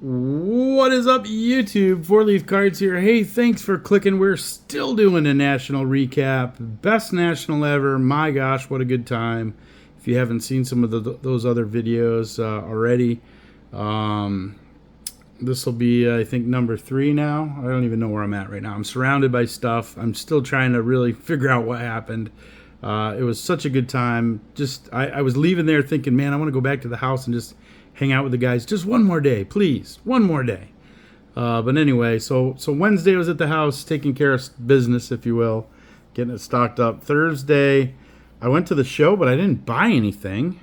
What is up, YouTube? Four Leaf Cards here. Hey, thanks for clicking. We're still doing a national recap. Best national ever. My gosh, what a good time. If you haven't seen some of those other videos already, this will be, I think, number 3 now. I don't even know where I'm at right now. I'm surrounded by stuff. I'm still trying to really figure out what happened. It was such a good time. I was leaving there thinking, man, I want to go back to the house and just hang out with the guys just one more day, please. One more day. But anyway, so Wednesday I was at the house taking care of business, if you will, getting it stocked up. Thursday, I went to the show, but I didn't buy anything.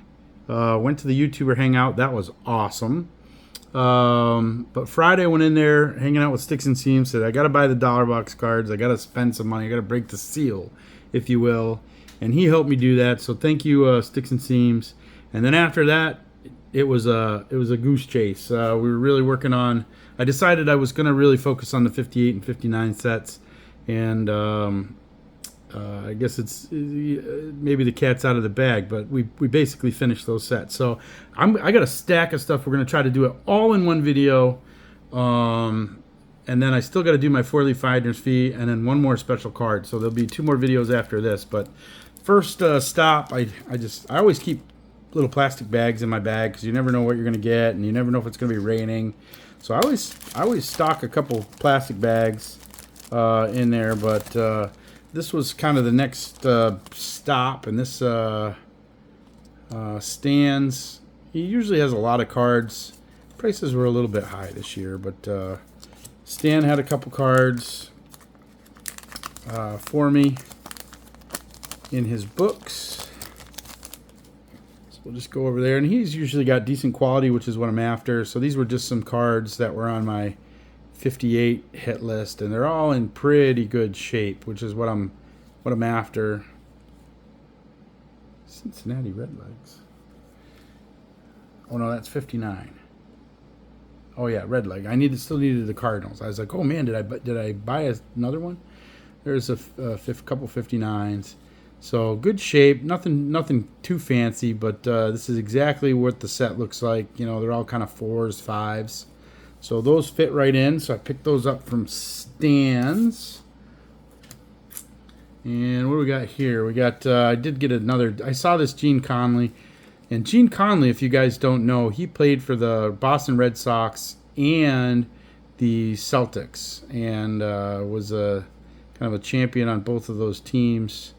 Went to the YouTuber hangout. That was awesome. But Friday I went in there hanging out with Sticks and Seams. Said, I got to buy the dollar box cards. I got to spend some money. I got to break the seal, if you will. And he helped me do that. So thank you, Sticks and Seams. And then after that, it was a goose chase. We were really working on. I decided I was going to really focus on the 58 and 59 sets, and I guess it's maybe the cat's out of the bag, but we basically finished those sets. So I got a stack of stuff. We're going to try to do it all in one video, and then I still got to do my 4-leaf finder's fee, and then one more special card. So there'll be 2 more videos after this. But first stop, I always keep little plastic bags in my bag because you never know what you're going to get, and you never know if it's going to be raining. So I always stock a couple plastic bags in there. But this was kind of the next stop, and this Stan's. He usually has a lot of cards. Prices were a little bit high this year, but Stan had a couple cards for me in his books. We'll just go over there, and he's usually got decent quality, which is what I'm after. So these were just some cards that were on my 58 hit list, and they're all in pretty good shape, which is what I'm after. Cincinnati Redlegs. Oh no, that's 59. Oh yeah, Redleg. Still needed the Cardinals. I was like, oh man, did I buy another one? There's a couple 59s. So good shape, nothing too fancy, but this is exactly what the set looks like. You know, they're all kind of 4s, 5s. So those fit right in. So I picked those up from Stan's. And what do we got here? We got, I did get another, I saw this Gene Conley. And Gene Conley, if you guys don't know, he played for the Boston Red Sox and the Celtics. And was a kind of a champion on both of those teams.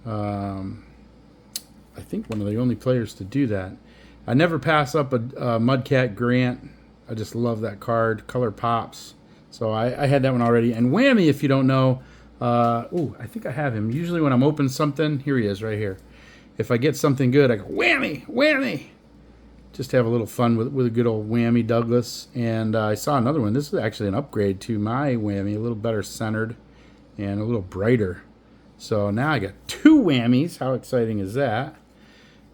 I think one of the only players to do that. I never pass up a Mudcat Grant. I just love that card. Color pops. So I had that one already. And Whammy, if you don't know, I think I have him. Usually when I'm opening something, here he is right here. If I get something good, I go, Whammy, Whammy. Just to have a little fun with a good old Whammy Douglas. And I saw another one. This is actually an upgrade to my Whammy. A little better centered and a little brighter. So now I got 2 whammies. How exciting is that?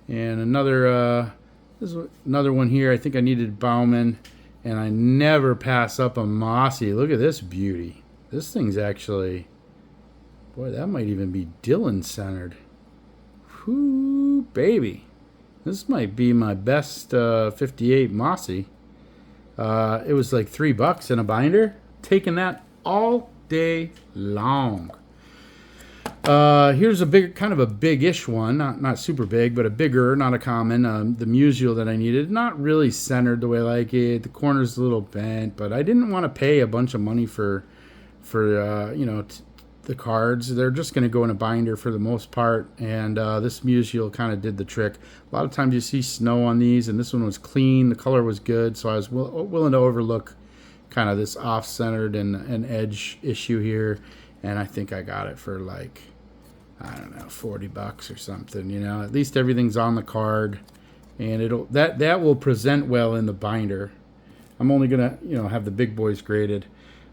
And another one here. I think I needed Bauman, and I never pass up a Mossy. Look at this beauty. This thing's actually, boy, that might even be Dylan centered. Whoo, baby. This might be my best 58 Mossy. It was like $3 in a binder. Taking that all day long. Here's kind of a big-ish one, not super big, but a bigger, not a common. The Musial that I needed, not really centered the way I like it. The corner's a little bent, but I didn't want to pay a bunch of money for the cards. They're just going to go in a binder for the most part, and this Musial kind of did the trick. A lot of times you see snow on these, and this one was clean. The color was good, so I was willing to overlook kind of this off-centered and an edge issue here. And I think I got it for like, I don't know, $40 or something. You know, at least everything's on the card, and that will present well in the binder. I'm only gonna have the big boys graded.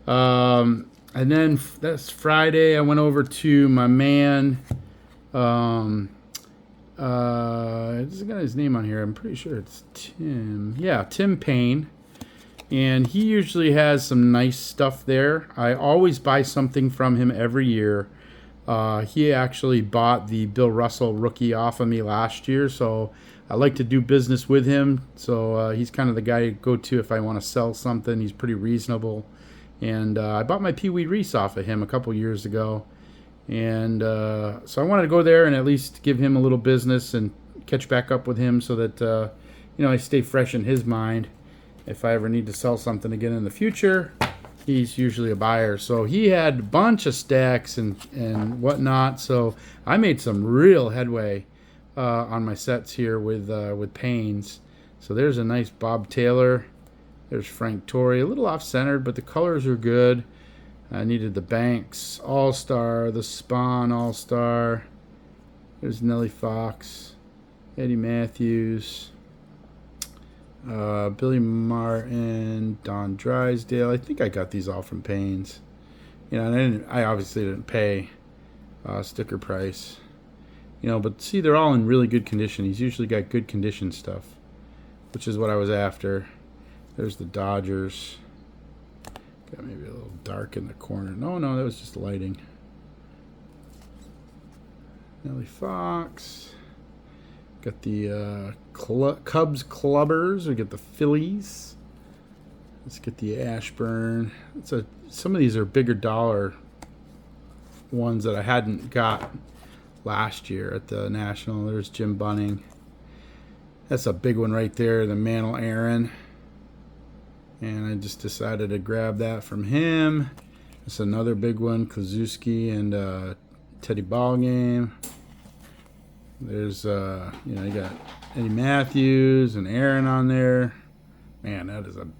And then that's Friday. I went over to my man. This has got his name on here. I'm pretty sure it's Tim. Yeah, Tim Payne. And he usually has some nice stuff there. I always buy something from him every year. He actually bought the Bill Russell rookie off of me last year, so I like to do business with him, so he's kind of the guy to go to if I want to sell something. He's pretty reasonable. And I bought my Pee Wee Reese off of him a couple years ago. And so I wanted to go there and at least give him a little business and catch back up with him so that, I stay fresh in his mind. If I ever need to sell something again in the future, he's usually a buyer. So he had a bunch of stacks and whatnot. So I made some real headway on my sets here with Payne's. So there's a nice Bob Taylor. There's Frank Torrey. A little off-centered, but the colors are good. I needed the Banks All-Star, the Spawn All-Star. There's Nellie Fox, Eddie Matthews, Billy Martin, Don Drysdale. I think I got these all from Payne's. And I obviously didn't pay sticker price. But see, they're all in really good condition. He's usually got good condition stuff, which is what I was after. There's the Dodgers. Got maybe a little dark in the corner. No, that was just lighting. Nellie Fox. Got the Cubs Clubbers. We get the Phillies. Let's get the Ashburn. Some of these are bigger dollar ones that I hadn't got last year at the National. There's Jim Bunning. That's a big one right there, the Mantle Aaron. And I just decided to grab that from him. That's another big one, Kluszewski and Teddy Ballgame. There's, you got Eddie Matthews and Aaron on there. Man,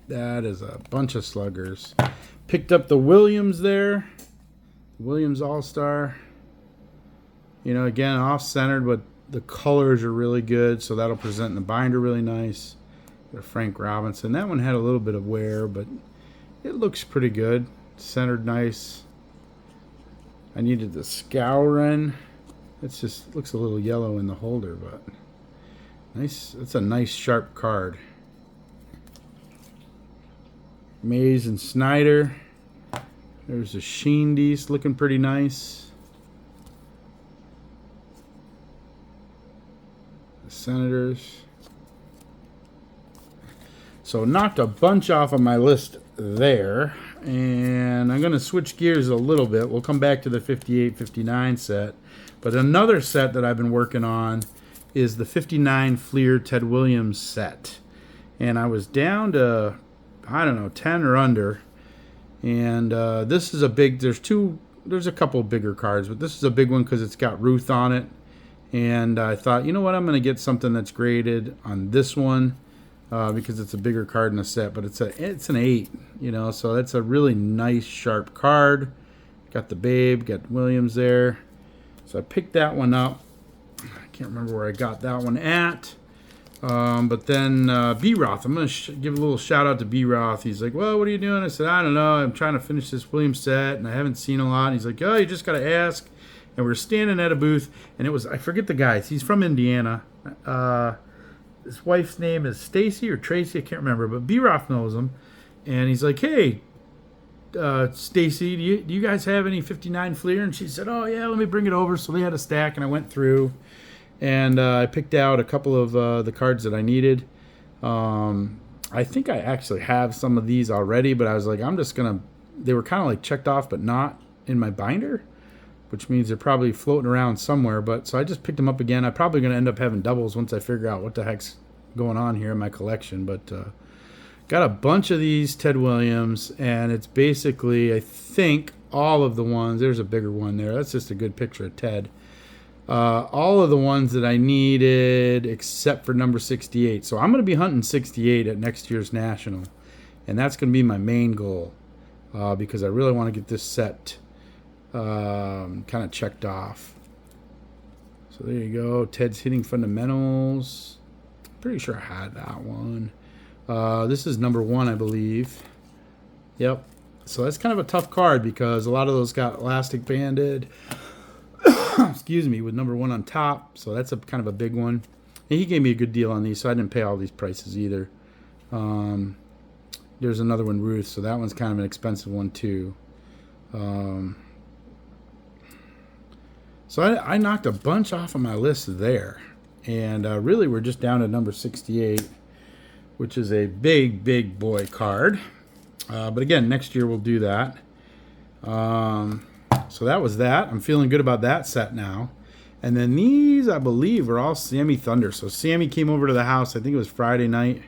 that is a bunch of sluggers. Picked up the Williams there. Williams All-Star. Again, off-centered, but the colors are really good, so that'll present in the binder really nice. Got Frank Robinson. That one had a little bit of wear, but it looks pretty good. Centered nice. I needed the Scourin. It just looks a little yellow in the holder, but nice. It's a nice sharp card. Mays and Snyder. There's a Sheendies looking pretty nice. The Senators. So knocked a bunch off of my list there. And I'm going to switch gears a little bit. We'll come back to the 58-59 set. But another set that I've been working on is the 59 Fleer Ted Williams set. And I was down to, 10 or under. And this is a big, there's a couple bigger cards, but this is a big one because it's got Ruth on it. And I thought, I'm going to get something that's graded on this one because it's a bigger card in the set. But it's an 8, so that's a really nice, sharp card. Got the Babe, got Williams there. So I picked that one up. I can't remember where I got that one at. But then B-Roth, I'm going to give a little shout out to B-Roth. He's like, well, what are you doing? I said, I don't know. I'm trying to finish this Williams set, and I haven't seen a lot. And he's like, oh, you just got to ask. And we're standing at a booth, and I forget the guys. He's from Indiana. His wife's name is Stacy or Tracy. I can't remember, but B-Roth knows him. And he's like, hey, Stacy, do you guys have any 59 Fleer? And she said, oh, yeah, let me bring it over. So they had a stack, and I went through. And I picked out a couple of the cards that I needed. I think I actually have some of these already, but I was like, they were kind of like checked off, but not in my binder, which means they're probably floating around somewhere. So I just picked them up again. I'm probably going to end up having doubles once I figure out what the heck's going on here in my collection. But got a bunch of these Ted Williams, and it's basically, I think, all of the ones. There's a bigger one there. That's just a good picture of Ted. All of the ones that I needed except for number 68. So I'm going to be hunting 68 at next year's National. And that's going to be my main goal because I really want to get this set kind of checked off. So there you go. Ted's Hitting Fundamentals. Pretty sure I had that one. This is number 1, I believe. Yep. So that's kind of a tough card because a lot of those got elastic banded. Excuse me, with number 1 on top. So that's kind of a big one. And he gave me a good deal on these, so I didn't pay all these prices either. There's another one, Ruth. So that one's kind of an expensive one too. So I knocked a bunch off of my list there. And really, we're just down to number 68, which is a big boy card. But again, next year we'll do that. So that was that. I'm feeling good about that set now. And then these, I believe, are all Sammy Thunder. So Sammy came over to the house, I think it was Friday night.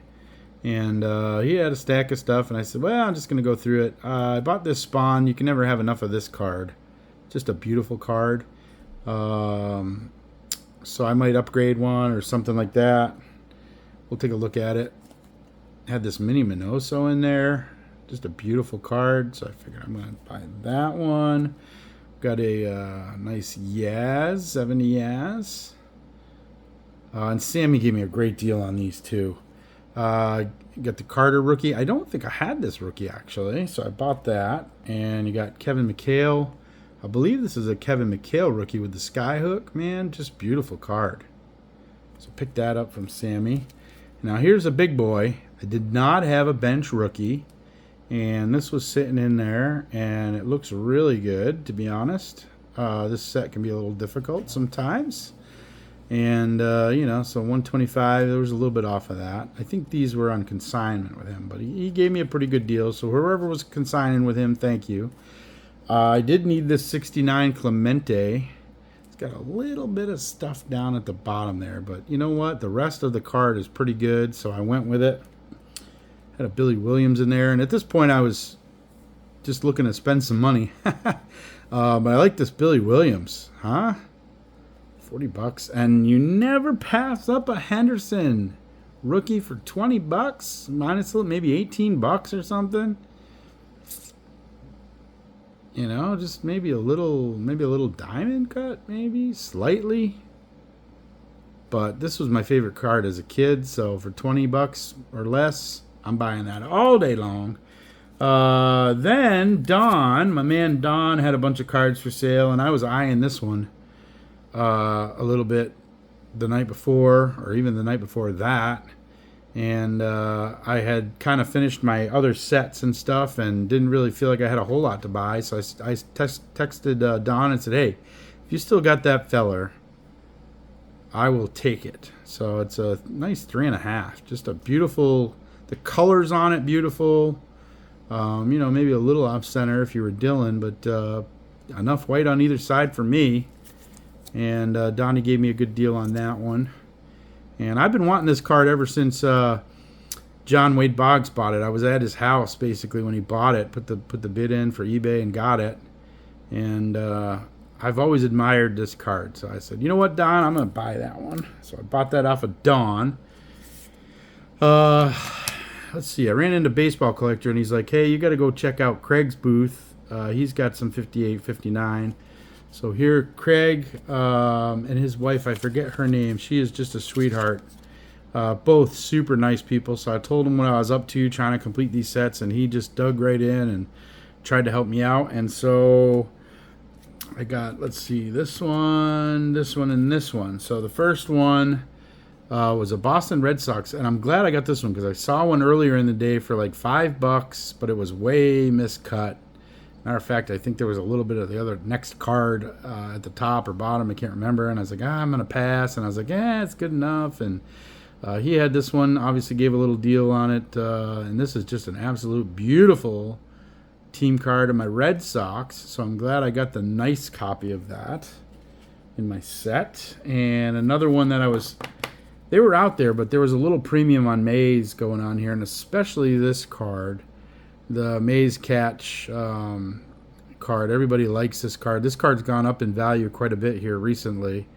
And he had a stack of stuff. And I said, well, I'm just going to go through it. I bought this Spawn. You can never have enough of this card. Just a beautiful card. So I might upgrade one or something like that. We'll take a look at it. Had this mini Minoso in there. Just a beautiful card. So I figured I'm going to buy that one. Got a nice Yaz, 70 Yaz. And Sammy gave me a great deal on these too. Got the Carter rookie. I don't think I had this rookie actually, so I bought that. And you got Kevin McHale. I believe this is a Kevin McHale rookie with the Skyhook. Man, just beautiful card. So pick that up from Sammy. Now here's a big boy. I did not have a bench rookie. And this was sitting in there. And it looks really good, to be honest. This set can be a little difficult sometimes. And, you know, so 125, there was a little bit off of that. I think these were on consignment with him. But he gave me a pretty good deal. So whoever was consigning with him, thank you. I did need this 69 Clemente. It's got a little bit of stuff down at the bottom there, but you know what? The rest of the card is pretty good, so I went with it. Had a Billy Williams in there, and at this point I was just looking to spend some money. But I like this Billy Williams, huh? 40 bucks, and you never pass up a Henderson rookie for 20 bucks, minus maybe 18 bucks or something. You know, just maybe a little diamond cut, maybe slightly. But this was my favorite card as a kid, so for 20 bucks or less, I'm buying that all day long. Then Don, my man Don, had a bunch of cards for sale, and I was eyeing this one a little bit the night before, or even the night before that. And I had kind of finished my other sets and stuff and didn't really feel like I had a whole lot to buy. So I texted Don and said, hey, if you still got that feller, I will take it. So it's a nice 3.5. Just a beautiful, the colors on it, beautiful. You know, maybe a little off center if you were Dylan, but enough white on either side for me. And Donnie gave me a good deal on that one. And I've been wanting this card ever since John Wade Boggs bought it. I was at his house basically when he bought it, put the bid in for eBay and got it. And I've always admired this card. So I said, you know what, Don, I'm going to buy that one. So I bought that off of Don. Let's see. I ran into Baseball Collector and he's like, hey, you got to go check out Craig's booth. He's got some 58, 59. So here, Craig and his wife, I forget her name. She is just a sweetheart. Both super nice people. So I told him what I was up to, trying to complete these sets, and he just dug right in and tried to help me out. And so I got, let's see, this one, and this one. So the first one was a Boston Red Sox, and I'm glad I got this one because I saw one earlier in the day for like $5, but it was way miscut. Matter of fact, I think there was a little bit of the other next card at the top or bottom. I can't remember. And I was like, I'm going to pass. And I was like, it's good enough. And he had this one, obviously gave a little deal on it. And this is just an absolute beautiful team card of my Red Sox. So I'm glad I got the nice copy of that in my set. And another one that they were out there, but there was a little premium on Mays going on here. And especially this card. The Maze Catch card. Everybody likes this card. This card's gone up in value quite a bit here recently.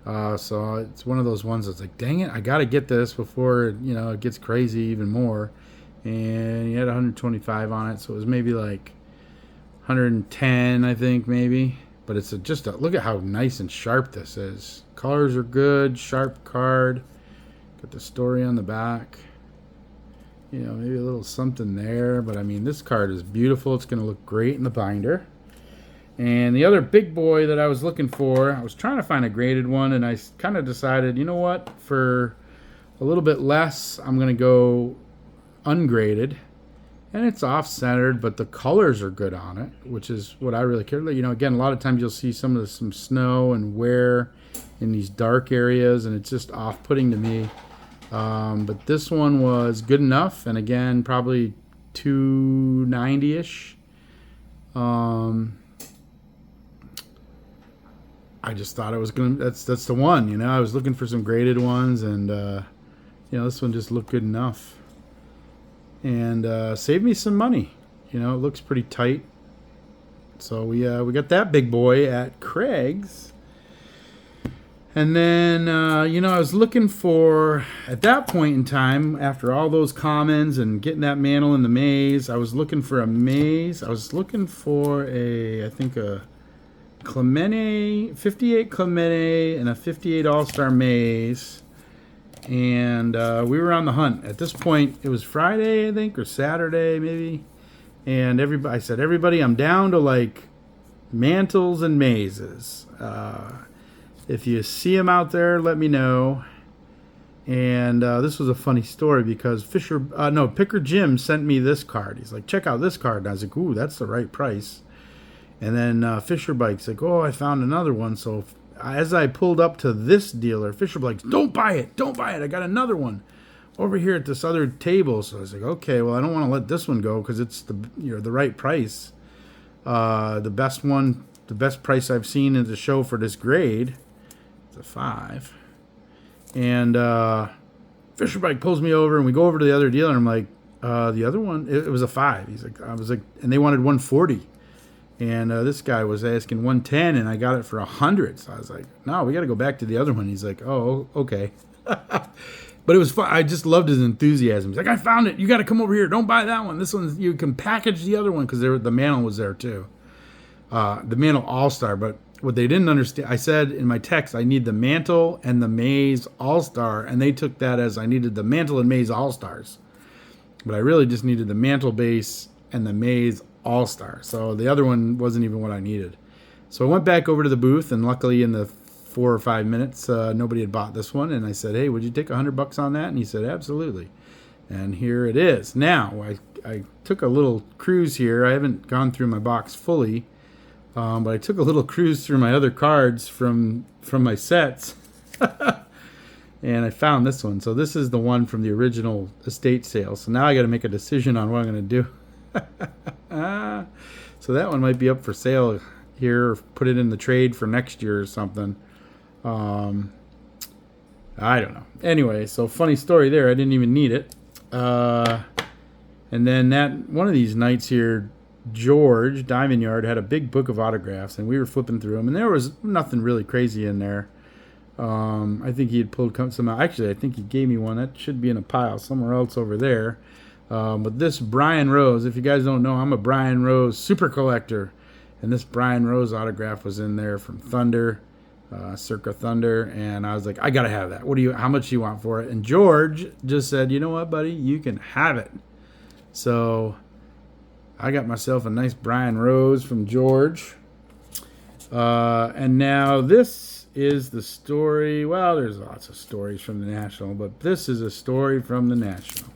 So it's one of those ones that's like, dang it, I got to get this before it gets crazy even more. And he had 125 on it, so it was maybe like 110, I think, maybe. But it's look at how nice and sharp this is. Colors are good, sharp card. Got the story on the back. Maybe a little something there. But, I mean, this card is beautiful. It's going to look great in the binder. And the other big boy that I was looking for, I was trying to find a graded one, and I kind of decided, you know what, for a little bit less, I'm going to go ungraded. and it's off-centered, but the colors are good on it, which is what I really care. You know, again, a lot of times you'll see some snow and wear in these dark areas, and it's just off-putting to me. But this one was good enough, and again, probably 290-ish. I just thought it was gonna. That's the one. You know, I was looking for some graded ones, and this one just looked good enough, and saved me some money. You know, it looks pretty tight. So we got that big boy at Craig's. And then, I was looking for, at that point in time, after all those commons and getting that mantle in the maze, I was looking for a maze. I was looking for a Clemente, 58 Clemente and a 58 All-Star maze. And we were on the hunt. At this point, it was Friday, I think, or Saturday, maybe. And I said, everybody, I'm down to, like, mantles and mazes. If you see them out there, let me know. And this was a funny story because Picker Jim sent me this card. He's like, check out this card. And I was like, ooh, that's the right price. And then Fisher Bike's like, oh, I found another one. So as I pulled up to this dealer, Fisher Bike's, don't buy it. I got another one over here at this other table. So I was like, okay, well, I don't want to let this one go because it's the right price. The best price I've seen in the show for this grade. A 5, and Fisher Bike pulls me over, and we go over to the other dealer, and I'm like, the other one, it was a 5. He's like, I was like, and they wanted 140, and this guy was asking 110, and I got it for 100. So I was like, no, we got to go back to the other one. He's like, oh, okay. But it was fun. I just loved his enthusiasm. He's like, I found it. You got to come over here. Don't buy that one. This one, you can package the other one because the mantle was there too. The mantle All-Star, but what they didn't understand, I said in my text, I need the mantle and the maze All-Star, and they took that as I needed the mantle and maze All-Stars. But I really just needed the mantle base and the maze All-Star. So the other one wasn't even what I needed. So I went back over to the booth, and luckily in the 4 or 5 minutes, nobody had bought this one. And I said, hey, would you take $100 on that? And he said, absolutely. And here it is. Now, I took a little cruise here. I haven't gone through my box fully. But I took a little cruise through my other cards from my sets, and I found this one. So this is the one from the original estate sale. So now I got to make a decision on what I'm going to do. So that one might be up for sale here, or put it in the trade for next year or something. I don't know. Anyway, so funny story there. I didn't even need it. And then one of these nights here, George Diamond Yard had a big book of autographs, and we were flipping through them, and there was nothing really crazy in there. I think he had pulled some out. Actually, I think he gave me one. That should be in a pile somewhere else over there. But this Brian Rose, if you guys don't know, I'm a Brian Rose super collector, and this Brian Rose autograph was in there from Thunder, Circa Thunder, and I was like, I gotta have that. How much do you want for it? And George just said, you know what, buddy, you can have it. So I got myself a nice Brian Rose from George. And now this is the story. Well, there's lots of stories from the National, but this is a story from the National.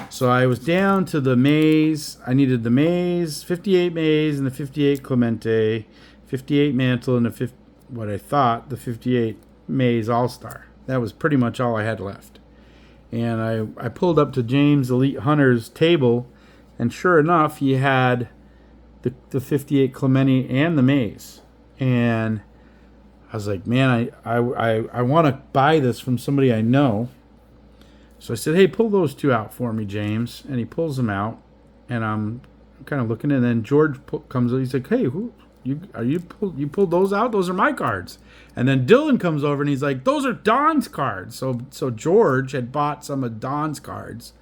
So I was down to the maze. I needed the maze, 58 maze, and the 58 Clemente, 58 mantle, and what I thought the 58 maze All-Star. That was pretty much all I had left. And I pulled up to James Elite Hunter's table, and sure enough, he had the 58 Clemente and the maze. And I was like, man, I want to buy this from somebody I know. So I said, hey, pull those two out for me, James. And he pulls them out, and I'm kind of looking. And then George comes up. He's like, hey, you pulled those out? Those are my cards. And then Dylan comes over, and he's like, those are Don's cards. So George had bought some of Don's cards,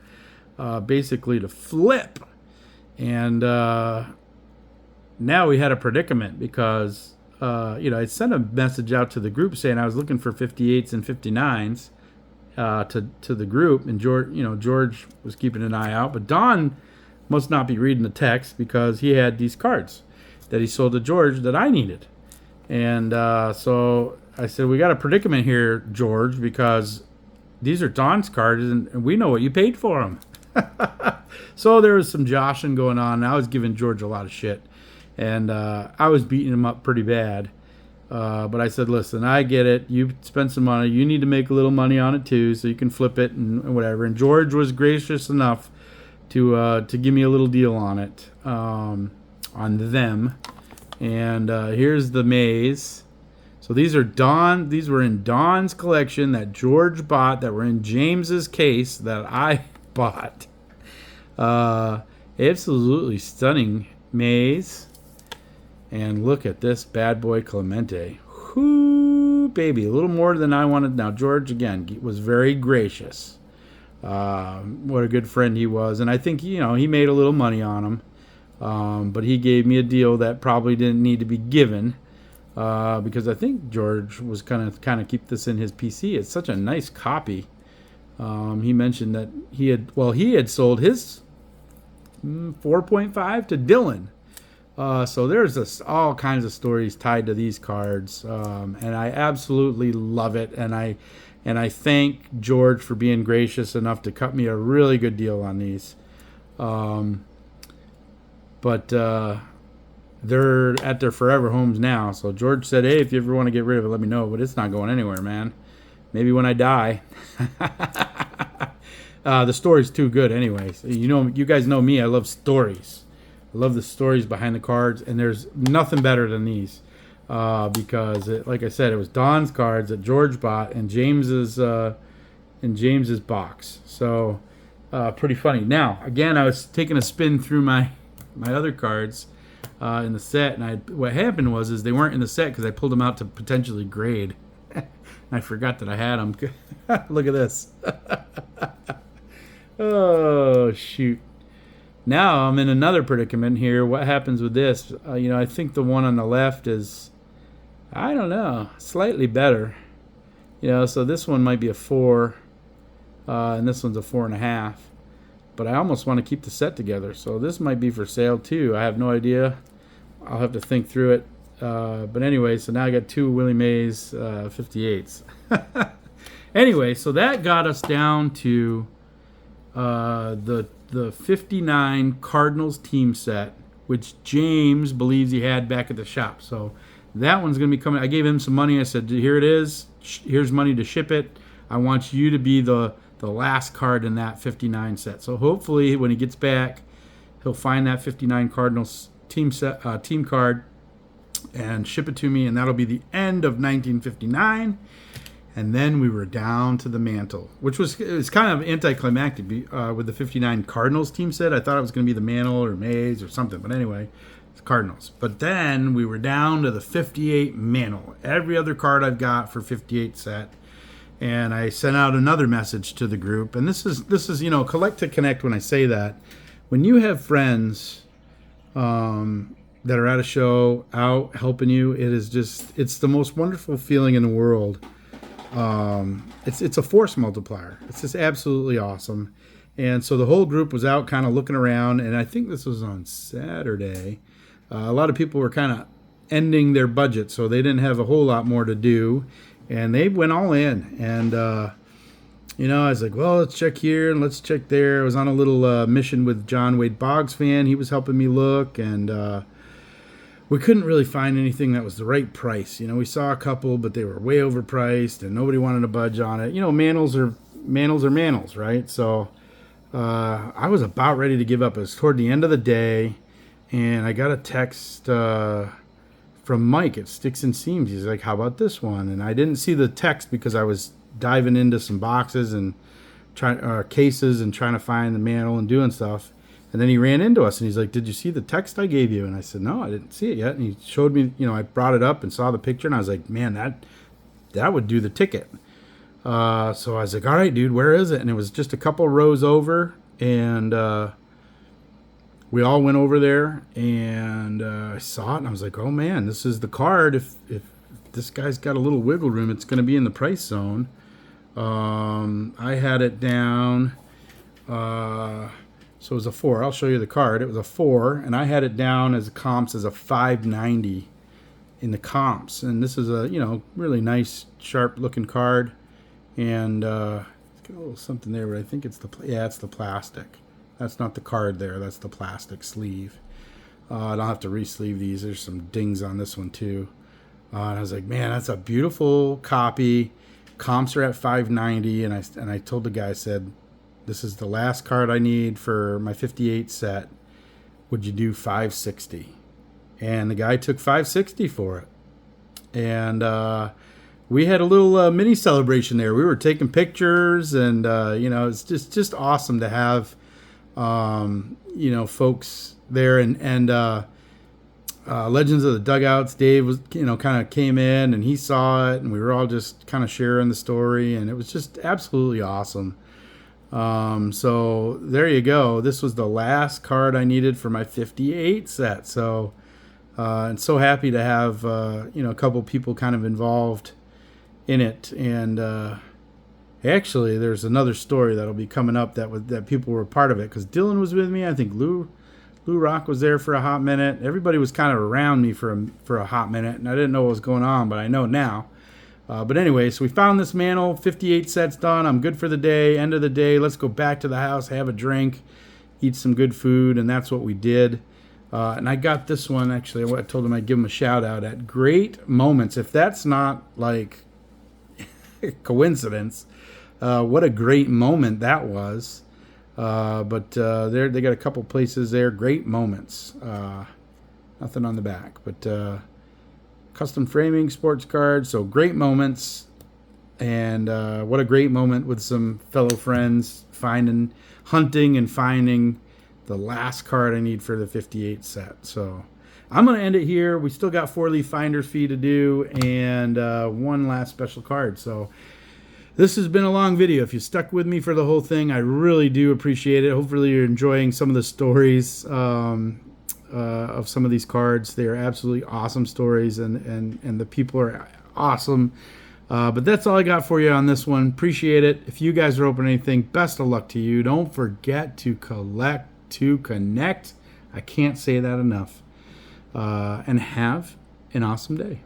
basically to flip. And now we had a predicament because I sent a message out to the group saying I was looking for 58s and 59s to the group, and George was keeping an eye out, but Don must not be reading the text because he had these cards that he sold to George that I needed. And so I said, we got a predicament here, George, because these are Don's cards, and we know what you paid for them. So there was some joshing going on. I was giving George a lot of shit, and I was beating him up pretty bad. But I said, listen, I get it. You spent some money. You need to make a little money on it too, so you can flip it and whatever. And George was gracious enough to give me a little deal on it, on them. And here's the maze. So these were in Don's collection that George bought, that were in James's case that I bought. Absolutely stunning maze. And look at this bad boy Clemente. Whoo, baby, a little more than I wanted. Now, George, again, was very gracious. What a good friend he was. And I think, he made a little money on him. But he gave me a deal that probably didn't need to be given. Because I think George was kind of keep this in his PC. It's such a nice copy. He mentioned that he had sold his 4.5 to Dylan. So there's all kinds of stories tied to these cards, and I absolutely love it. And I thank George for being gracious enough to cut me a really good deal on these. But they're at their forever homes now. So George said, "Hey, if you ever want to get rid of it, let me know." But it's not going anywhere, man. Maybe when I die. The story's too good, anyways. You guys know me. I love stories. I love the stories behind the cards, and there's nothing better than these, because, like I said, it was Don's cards that George bought in James's box. So pretty funny. Now, again, I was taking a spin through my other cards in the set, and what happened was they weren't in the set because I pulled them out to potentially grade. And I forgot that I had them. Look at this. Oh, shoot. Now I'm in another predicament here. What happens with this? I think the one on the left is, I don't know, slightly better. So this one might be a 4, and this one's a 4.5. But I almost want to keep the set together. So this might be for sale too. I have no idea. I'll have to think through it. But anyway, so now I got 2 Willie Mays 58s. Anyway, so that got us down to the 59 Cardinals team set, which James believes he had back at the shop. So that one's going to be coming. I gave him some money. I said, here it is. Here's money to ship it. I want you to be the last card in that 59 set. So hopefully when he gets back, he'll find that 59 Cardinals team card and ship it to me, and that'll be the end of 1959. And then we were down to the mantle, which was kind of anticlimactic with the 59 Cardinals team set. I thought it was going to be the mantle or Mays or something, but anyway, it's Cardinals. But then we were down to the 58 mantle. Every other card I've got for 58 set. And I sent out another message to the group. And this is collect to connect when I say that. When you have friends that are at a show, out helping you, it's the most wonderful feeling in the world. It's a force multiplier. It's just absolutely awesome. And so the whole group was out kind of looking around, and I think this was on Saturday. A lot of people were kind of ending their budget, so they didn't have a whole lot more to do, and they went all in. And I was like, well, let's check here and let's check there. I was on a little mission with John Wade Boggs fan. He was helping me look, and we couldn't really find anything that was the right price. We saw a couple, but they were way overpriced, and nobody wanted to budge on it. Mantles are mantles, right? So I was about ready to give up. It was toward the end of the day, and I got a text from Mike at Sticks and Seams. He's like, how about this one? And I didn't see the text because I was diving into some boxes and cases and trying to find the mantle and doing stuff. And then he ran into us, and he's like, did you see the text I gave you? And I said, no, I didn't see it yet. And he showed me, I brought it up and saw the picture, and I was like, man, that would do the ticket. So I was like, all right, dude, where is it? And it was just a couple rows over, and we all went over there, and I saw it, and I was like, oh, man, this is the card. If this guy's got a little wiggle room, it's going to be in the price zone. I had it down... So it was a 4. I'll show you the card. It was a 4, and I had it down as comps as a 590 in the comps. And this is a really nice, sharp-looking card. And it's got a little something there, but I think it's it's the plastic. That's not the card there. That's the plastic sleeve. I don't have to re-sleeve these. There's some dings on this one too. And I was like, man, that's a beautiful copy. Comps are at 590, and I told the guy, I said, this is the last card I need for my 58 set. Would you do 560? And the guy took 560 for it. And we had a little mini celebration there. We were taking pictures, and it's just awesome to have folks there, and Legends of the Dugouts. Dave was kind of came in and he saw it, and we were all just kind of sharing the story, and it was just absolutely awesome. So there you go. This was the last card I needed for my 58 set. So and so happy to have a couple people kind of involved in it. And actually, there's another story that'll be coming up that people were part of it, because Dylan was with me. I think Lou Rock was there for a hot minute. Everybody was kind of around me for a hot minute, and I didn't know what was going on, but I know now. But anyway, so we found this mantle, 58 sets done. I'm good for the day, end of the day. Let's go back to the house, have a drink, eat some good food, and that's what we did. And I got this one, actually. I told him I'd give him a shout out at Great Moments. If that's not like coincidence, what a great moment that was. But they got a couple places there. Great Moments. Nothing on the back, but custom framing, sports cards. So Great Moments. And what a great moment with some fellow friends, hunting and finding the last card I need for the 58 set. So I'm going to end it here. We still got 4-leaf finder's fee to do, and one last special card. So this has been a long video. If you stuck with me for the whole thing, I really do appreciate it. Hopefully you're enjoying some of the stories of some of these cards. They are absolutely awesome stories, and the people are awesome. But that's all I got for you on this one. Appreciate it. If you guys are opening anything, best of luck to you. Don't forget to collect to connect. I can't say that enough. And have an awesome day.